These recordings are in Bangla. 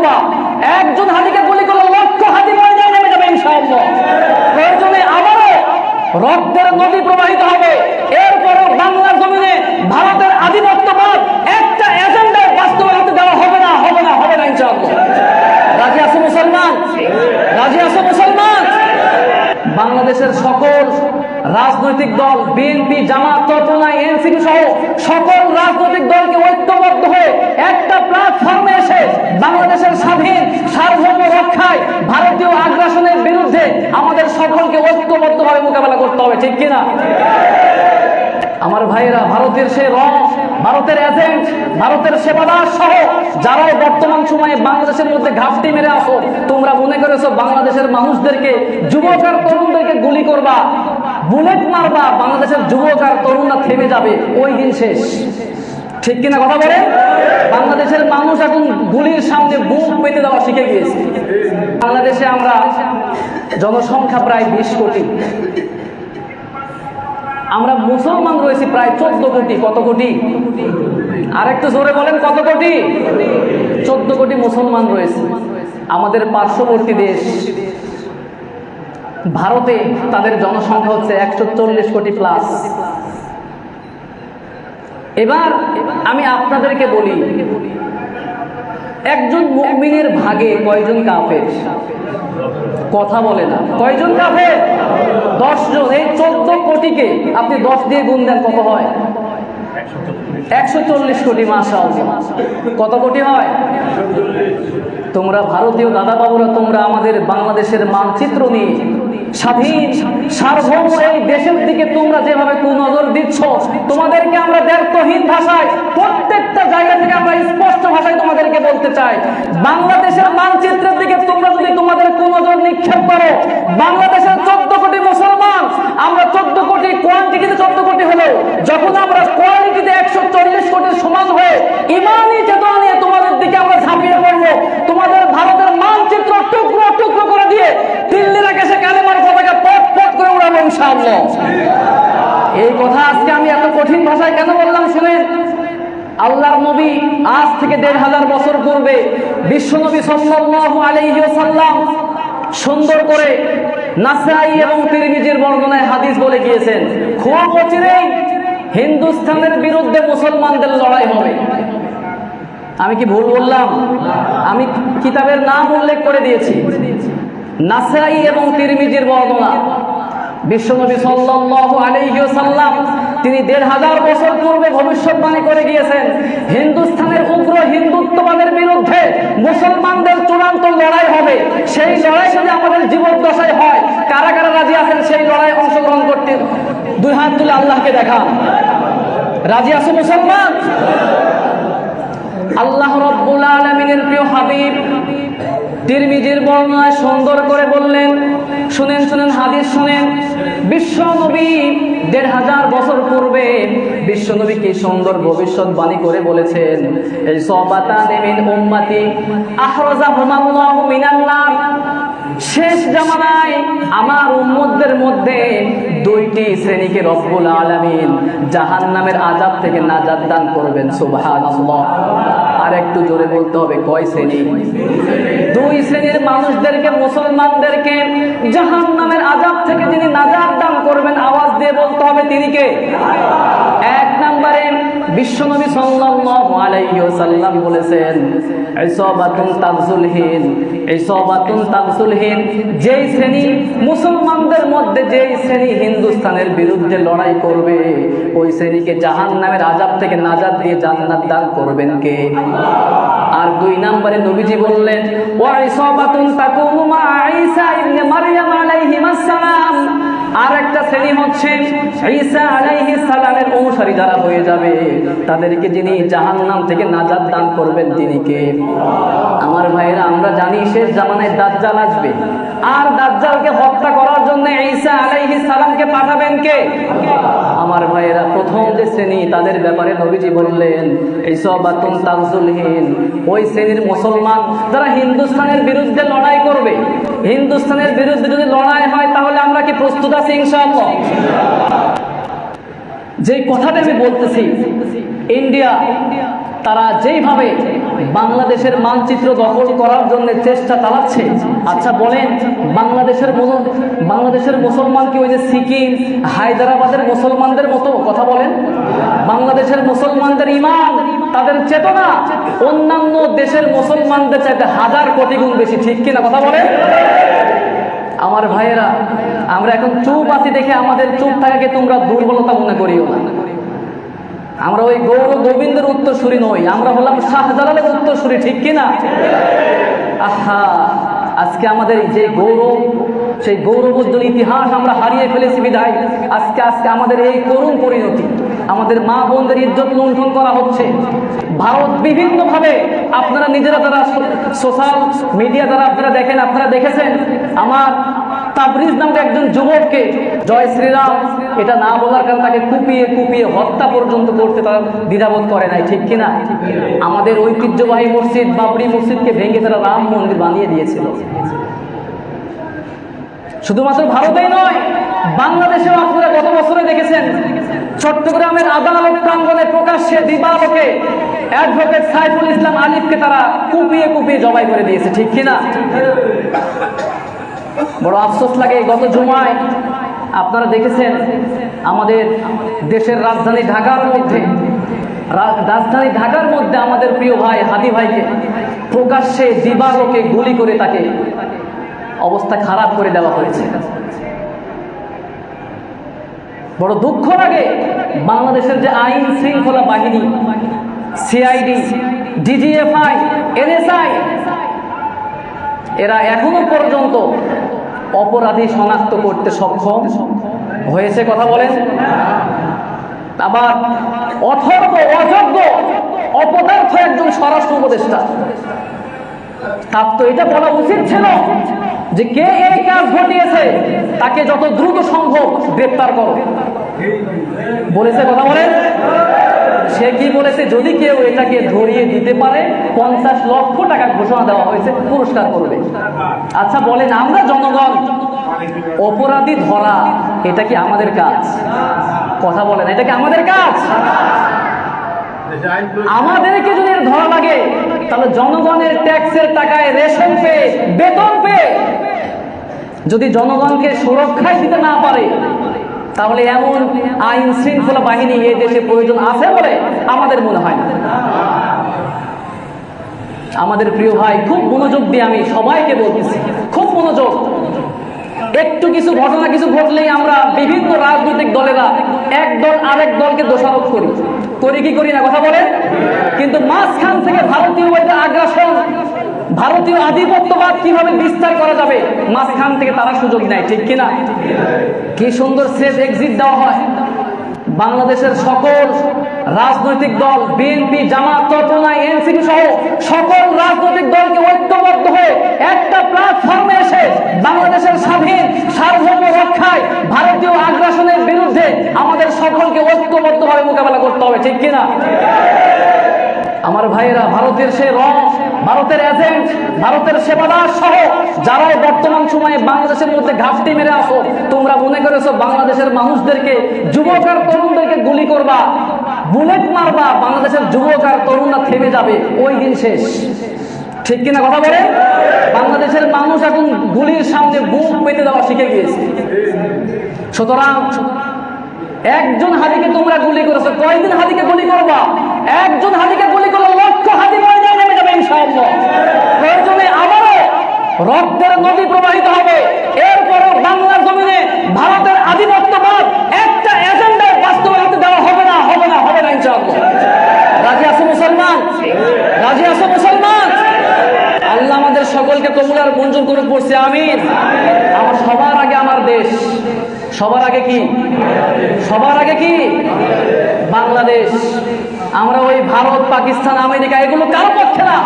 ইনশাআল্লাহ। একজন হাদিকে গুলি করলে লক্ষ হাদি ময়দানে নেমে যাবে ইনশাআল্লাহ। প্রয়োজনে আবারও রক্তের নদী প্রবাহিত হবে। এরপরও বাংলার জমিনে ভারতের আধিপত্যবাদ একটা এজেন্ডায় বাস্তবায়ন দেওয়া হবে না, হবে না, হবে না ইনশাআল্লাহ। রাজি আছো মুসলমান? রাজি আছো মুসলমান? বাংলাদেশের সকল রাজনৈতিক দল, বিএনপি, জামাত, চরমোনাই, এনসিপি সহ সকল রাজনৈতিক দলকে ঐক্যবদ্ধ হয়ে একটা প্ল্যাটফর্মে এসে বাংলাদেশের স্বাধীন সার্বভৌম রক্ষায় ভারতীয় আগ্রাসনের বিরুদ্ধে আমাদের সকলকে ঐক্যবদ্ধভাবে মোকাবেলা করতে হবে, ঠিক কিনা? আমার ভাইয়েরা, ভারতের সে রং, ভারতের এজেন্ট, ভারতের সেবাদার সহ যারাই বর্তমান সময়ে বাংলাদেশের মধ্যে ঘাপটি মেরে আসো, তোমরা মনে করেছো বাংলাদেশের মানুষদেরকে, যুবক আর তরুণদেরকে গুলি করবা, বুলেট মারবা, বাংলাদেশের যুবক আর তরুণরা থেমে যাবে, ওই দিন শেষ, ঠিক কিনা কথা বলে? বাংলাদেশের মানুষ এখন গুলির সামনে বুক পেতে দেওয়া শিখে গিয়েছে। বাংলাদেশে আমরা জনসংখ্যা প্রায় 20 কোটি, আমরা মুসলমান রয়েছি প্রায় 14 কোটি। কত কোটি? আর একটু জোরে বলেন, কত কোটি? 14 কোটি মুসলমান রয়েছে। আমাদের পার্শ্ববর্তী দেশ ভারতে তাদের জনসংখ্যা হচ্ছে 140 কোটি প্লাস। এবার আমি আপনাদেরকে বলি, একজন মুমিনের ভাগে কয়জন কাফের? কথা বলে না। কয়জন কাফের? 10 জন। এই 14 কোটিকে আপনি 10 দিয়ে গুণ দেন, কত হয়? 140 কোটি। মাশাআল্লাহ। কত কোটি হয়? তোমরা ভারতীয় দাদা বাবুরা, তোমরা আমাদের বাংলাদেশের মানচিত্র নিয়ে স্বাধীন সার্বভৌম এই দেশের দিকে তোমরা যেভাবে কুনজর দিচ্ছ, তোমাদেরকে আমরা দ্ব্যর্থহীন ভাষায় প্রত্যেকটা জায়গা থেকে আমরা স্পষ্ট ভাষায় তোমাদেরকে বলতে চাই, বাংলাদেশের মানচিত্রের দিকে তোমরা যদি তোমাদের কুনজর নিক্ষেপ করো, বাংলাদেশের 14 কোটি মুসলমান, আমরা 14 কোটি কোয়ান্টিটিতে 14 কোটি হলো, যখন আমরা কোয়ালিটিতে 140 কোটির সমান হয়ে ইমানি চেতনা নিয়ে তোমাদের দিকে আমরা ঝাঁপিয়ে পড়বো, তোমাদের ভারতের মানচিত্র টুকরো টুকরো করে দিয়ে দিল্লির আকাশে কালেমার পতাকা পট পট করে উড়াবো ইনশাআল্লাহ। এই কথা আজকে আমি এত কঠিন ভাষায় কেন বললাম শুনেন। আল্লাহর নবী আজ থেকে 1500 বছর পূর্বে বিশ্বনবী সাল্লাল্লাহু আলাইহি ওয়াসাল্লাম সুন্দর করে নাসাই এবং তিরমিজির বর্ণনায় হাদিস বলে গিয়েছেন, খুব অচিরেই হিন্দুস্তানের বিরুদ্ধে মুসলমানদের লড়াই হবে। আমি কি ভুল বললাম? আমি কিতাবের নাম উল্লেখ করে দিয়েছি, নাসাই এবং তিরমিজির বর্ণনা। বিশ্বনবী সাল্লাল্লাহু আলাইহি ওয়াসাল্লাম তিনি 1500 বছর পূর্বে ভবিষ্যৎবাণী করে গিয়েছেন, হিন্দুস্তানের উগ্র হিন্দুত্ববাদের বিরুদ্ধে মুসলমানদের চূড়ান্ত লড়াই হবে। সেই লড়াই যদি আমাদের জীবদ্দশায় হয়, কারা কারা রাজি আছেন সেই লড়াই অংশগ্রহণ করতে? 2 হাত তুলে আল্লাহকে দেখান। রাজি আছো মুসলমান? আল্লাহ রাব্বুল আলামিনের প্রিয় হাবিব তিরমিজির বর্ণনায় সুন্দর করে বললেন, শুনেন শুনেন, হাদিস শুনেন। বিশ্ব নবী 1500 বছর পূর্বে বিশ্ব নবী কি সুন্দর ভবিষ্যৎবাণী করে বলেছেন, এই সাবাতান মিন উম্মতি আহরাজাহুমাল্লাহু মিনান নার, শেষ জামানায় আমার উম্মতদের মধ্যে 2টি শ্রেণীকে রব্বুল আলামিন জাহান্নামের আযাব থেকে নাজাত দান করবেন। সুবহানাল্লাহ। আর একটু জোরে বলতে হবে, কয় শ্রেণী? 2 শ্রেণীর মানুষদেরকে, মুসলমানদেরকে জাহান্নামের আযাব থেকে যিনি নাজাত দান করবেন, আওয়াজ দিয়ে বলতে হবে, তিনি কে? 1 নম্বরে বিশ্বনবী সাল্লাল্লাহু আলাইহি ওয়াসাল্লাম বলেছেন, ইসাবাতুন তাগজুলহীন, ইসাবাতুন তাগজুলহীন, যেই শ্রেণী মুসলমানদের মধ্যে যেই শ্রেণী হিন্দুস্তানের বিরুদ্ধে লড়াই করবে, ওই শ্রেণীকে জাহান্নামের আযাব থেকে নাজাত দিয়ে জান্নাত দান করবেন কে? আর 2 নম্বরে নবীজি বললেন, ওয়া ইসাবাতুন তাকুমু মা ঈসা ইবনে মারইয়াম আলাইহিস সালাম, আর একটা শ্রেণী হচ্ছে ঈসা আলাইহিস সালামের অনুসারী যারা হয়ে যাবে, তাদেরকে যিনি জাহান্নাম থেকে নাজাত দান করবেন তিনি কে? আমার ভাইয়েরা, আমরা জানি শেষ জামানায় দাজ্জাল আসবে, আর দাজ্জালকে হত্যা করার জন্য ঈসা আলাইহিস সালামকে পাঠাবেন কে? আমার ভাইয়েরা, প্রথম যে শ্রেণী তাদের ব্যাপারে নবীজি বললেন, ইসাবাতুন তাগজুলহীন, ওই শ্রেণীর মুসলমান যারা হিন্দুস্তানের বিরুদ্ধে লড়াই করবে। হিন্দুস্তানের বিরুদ্ধে যদি লড়াই হয়, তাহলে আমরা কি প্রস্তুত আছি ইনশাআল্লাহ? যে কথাটা আমি বলতেছি, ইন্ডিয়া তারা যেইভাবে বাংলাদেশের মানচিত্র দখল করার জন্য চেষ্টা চালাচ্ছে, আচ্ছা বলেন বাংলাদেশের মুসলমান কি ওই যে সিকিম হায়দ্রাবাদের মুসলমানদের মতো? কথা বলেন। বাংলাদেশের মুসলমানদের ঈমান, তাদের চেতনা অন্যান্য দেশের মুসলমানদের চাইতে 1000 কোটি গুণ বেশি, ঠিক কিনা? কথা বলেন। আমার ভাইয়েরা, আমরা এখন চুপ আছি দেখে আমাদের চুপ থাকাকে তোমরা দুর্বলতা মনে করিও না। আমরা ওই গৌর গোবিন্দের উত্তরসূরি নই, আমরা হলাম শাহজালালের উত্তরসূরি, ঠিক কিনা? আহা, আজকে আমাদের যে গৌরব, সেই গৌরবোজ্জ্বল ইতিহাস আমরা হারিয়ে ফেলেছি বিধায় আজকে আমাদের এই করুণ পরিণতি। আমাদের মা বোনদের ইজ্জত লুণ্ঠন করা হচ্ছে। ভারত বিভিন্নভাবে, আপনারা নিজেরা যারা সোশ্যাল মিডিয়া দ্বারা আপনারা দেখেন, আপনারা দেখেছেন আমার তাবরিজ নামে একজন যুবককে জয় শ্রীরাম এটা না বলার কারণে তাকে কুপিয়ে কুপিয়ে হত্যা পর্যন্ত করতে তারা দ্বিধাবোধ করে নাই, ঠিক কিনা? আমাদের ঐতিহ্যবাহী মসজিদ বাবরি মসজিদকে ভেঙে তারা রাম মন্দির বানিয়ে দিয়েছিল। শুধুমাত্র ভারতেই নয়, বাংলাদেশেও আপনারা গত বছরে দেখেছেন চট্টগ্রামের আদালত প্রাঙ্গণে প্রকাশ্যে দিবালোকে অ্যাডভোকেট সাইফুল ইসলাম আলিফকে তারা কুপিয়ে কুপিয়ে জবাই করে দিয়েছে, ঠিক কিনা? বড় আফসোস লাগে, গত জুমায় আপনারা দেখেছেন আমাদের দেশের রাজধানী ঢাকার মধ্যে আমাদের প্রিয় ভাই হাদি ভাইকে প্রকাশ্যে দিবালোকে গুলি করে তাকে অবস্থা খারাপ করে দেওয়া হয়েছে। বড় দুঃখ লাগে, বাংলাদেশের যে আইন শৃঙ্খলা বাহিনী, সিআইডি, ডিজিএফআই, এনএসআই, এরা এখনো পর্যন্ত অপরাধী শনাক্ত করতে সক্ষম হয়েছে? কথা বলেন। আবার অথর্ব, অযোগ্য, অপদার্থ একজন স্বরাষ্ট্র উপদেষ্টা, তার তো এটা বলা উচিত ছিল যে কে এই কাজ ঘটিয়েছে তাকে যত দ্রুত সম্ভব গ্রেপ্তার করো, বলেছে? কথা বলেন। সে কি বলেছে? যদি কেউ এটাকে ধরিয়ে দিতে পারে 50 লক্ষ টাকা ঘোষণা দেওয়া হয়েছে, পুরস্কার করবে। আচ্ছা বলেন, আমরা জনগণ অপরাধী ধরা এটা কি আমাদের কাজ? কথা বলেন, এটা কি আমাদের কাজ? আমাদেরকে যদি ধরা লাগে তাহলে জনগণের ট্যাক্সের টাকায় রেশন পেয়ে, বেতন পেয়ে যদি জনগণকে সুরক্ষায় দিতে না পারে, তাহলে এমন আইন শৃঙ্খলা বাহিনী এই দেশে প্রয়োজন আছে বলে আমাদের মনে হয় না। আমাদের প্রিয় ভাই, খুব মনোযোগ দিয়ে আমি সবাইকে বলতেছি, খুব মনোযোগ। একটু কিছু ঘটনা কিছু ঘটলেই আমরা বিভিন্ন রাজনৈতিক দলেরা এক দল আরেক দলকে দোষারোপ করি কি করি না? কথা বলেন। কিন্তু মাঝখান থেকে ভারতীয় আগ্রাসন, ভারতীয় আধিপত্যবাদ কিভাবে বিস্তার করা যাবে, মাঝখান থেকে তারা সুযোগ নেয়, ঠিক কিনা? কি সুন্দর সেফ এক্সিট দেওয়া হয়। বাংলাদেশের সকল রাজনৈতিক দল, বিএনপি, জামাত, চরমোনাই, এনসিপি সহ সকল রাজনৈতিক দলকে ঐক্যবদ্ধ হয়ে একটা প্ল্যাটফর্মে এসে বাংলাদেশের স্বাধীন সার্বভৌম রক্ষায় ভারতীয় আগ্রাসনের বিরুদ্ধে আমাদের সকলকে ঐক্যবদ্ধভাবে মোকাবেলা করতে হবে, ঠিক কিনা? আমার ভাইয়েরা, ভারতের সে রস, ভারতের এজেন্ট, ভারতের সেবাদার সহ যারাই বর্তমান সময়ে বাংলাদেশের মধ্যে ঘাপটি মেরে আসো, তোমরা মনে করেছো বাংলাদেশের মানুষদেরকে, যুবক আর তরুণদেরকে গুলি করবা, বুলেট মারবা, বাংলাদেশের যুবক আর তরুণরা থেমে যাবে, ওই দিন শেষ, ঠিক কিনা? কথা বলে। বাংলাদেশের মানুষ এখন গুলির সামনে বুক পেতে দেওয়া শিখে গিয়েছে। সুতরাং একজন হাদিকে তোমরা গুলি করেছো, কয়দিন হাদিকে গুলি করবা? একজন হাদিকে গুলি করলে লক্ষ হাদি ময়দানে নেমে যাবে ইনশাআল্লাহ। প্রয়োজনে আবারও রক্তের নদী প্রবাহিত হবে। এরপরও বাংলার জমিনে ভারতের আধিপত্যবাদ একটা এজেন্ডায় বাস্তবায়িত দেওয়া হবে না, হবে না, হবে না ইনশাআল্লাহ। রাজি আছো মুসলমান? রাজি আছো মুসলমান? আল্লাহ আমাদের সকলকে কবুল আর মঞ্জুর করে পড়ছে, আমিন। আমার সবার আগে আমার দেশ, সবার আগে কি? সবার আগে কি? বাংলাদেশ। আমরা ওই ভারত, পাকিস্তান, আমেরিকা এগুলো কারো পক্ষে না,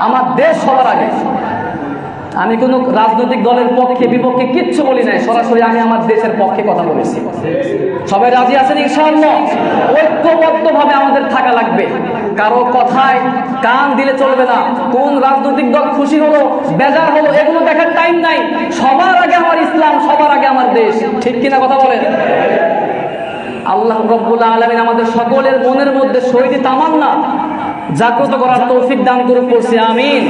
আমার দেশ সবার আগে। আমি কোনো রাজনৈতিক দলের পক্ষে বিপক্ষে কিচ্ছু বলি নাই, সরাসরি আমি আমার দেশের পক্ষে কথা বলেছি। সবাই রাজি আছেন ইনশাআল্লাহ? ঐক্যবদ্ধভাবে আমাদের থাকা লাগবে, কারো কথায় কান দিলে চলবে না। কোন রাজনৈতিক দল খুশি হলো, বেজার হলো, এগুলো দেখার টাইম নাই। সবার আগে আমার ইসলাম, সবার আগে আমার দেশ, ঠিক কিনা? কথা বলেন। আল্লাহ রাব্বুল আলামিন আমাদের সকলের মনের মধ্যে শহীদি তামান্না জাগ্রত করার তৌফিক দান করুন, বলছি আমিন।